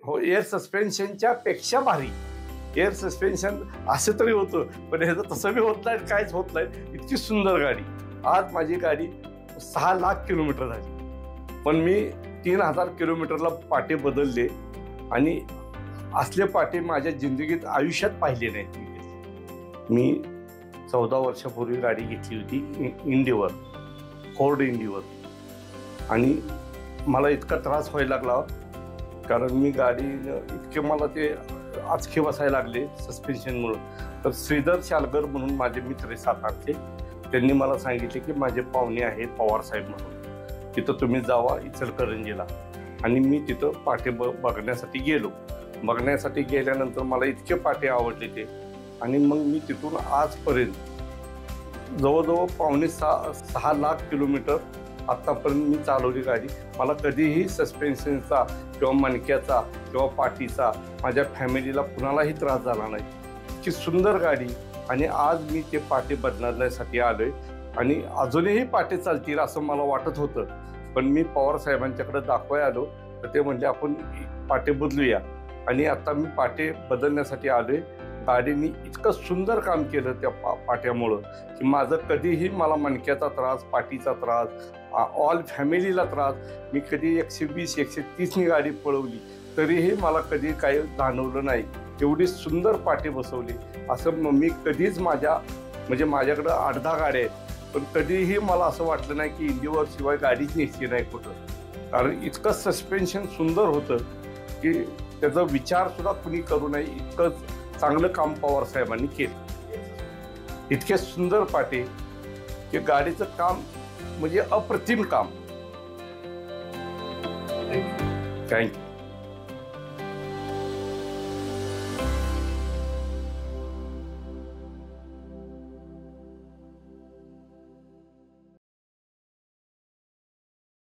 हो, एअर सस्पेन्शनच्या पेक्षा भारी. एअर सस्पेन्शन असं तरी होतं, पण ह्याचं तसं बी होत नाही, काहीच होत नाही. इतकी सुंदर गाडी. आज माझी गाडी 6 लाख किलोमीटर झाली, पण मी 3000 किलोमीटरला पाटे बदलले आणि असले पाटे माझ्या जिंदगीत आयुष्यात पाहिले नाहीत. मी 14 वर्षापूर्वी गाडी घेतली होती इंडिवर, फोर्ड इंडिवर, आणि मला इतका त्रास व्हायला लागला कारण मी गाडी इतके मला ते आचके बसायला लागले सस्पेन्शनमुळं. तर श्रीधर शालगर म्हणून माझे मित्र आहे सातारचे, त्यांनी मला सांगितले की माझे पाहुणे आहेत पवारसाहेब म्हणून, तिथं तुम्ही जावा इचलकरंजीला. आणि मी तिथं पाटे बघण्यासाठी गेलो. बघण्यासाठी गेल्यानंतर मला इतके पाटे आवडले ते, आणि मग मी तिथून आजपर्यंत जवळजवळ 5.6 लाख किलोमीटर आत्तापर्यंत मी चालवली गाडी. मला कधीही सस्पेन्शनचा किंवा मणक्याचा किंवा पाठीचा माझ्या फॅमिलीला कुणालाही त्रास झाला नाही. इतकी सुंदर गाडी. आणि आज मी ते पाटे बदलण्यासाठी आलो आहे, आणि अजूनही पाटे चालतील असं मला वाटत होतं, पण मी पवारसाहेबांच्याकडे दाखवायला आलो तर ते म्हणले आपण पाटे बदलूया. आणि आता मी पाटे बदलण्यासाठी आलो आहे. गाडीने इतकं सुंदर काम केलं त्या पाट्यामुळं की माझं कधीही मला मणक्याचा त्रास, पाठीचा त्रास, ऑल फॅमिलीला त्रास, मी कधी 120-130 गाडी पळवली तरीही मला कधी काही जाणवलं नाही. एवढी सुंदर पाटे बसवली असं मी कधीच माझ्याकडं 8-10 गाड्या आहेत, पण कधीही मला असं वाटलं नाही की इंडिवर शिवाय गाडीच न्यायची नाही कुठं. कारण इतकं सस्पेन्शन सुंदर होतं की त्याचा विचारसुद्धा कुणी करू नये, इतकं चांगलं काम पवारसाहेबांनी केलं. इतके सुंदर पाटे की गाडीचं काम म्हणजे अप्रतिम काम. थँक्यू.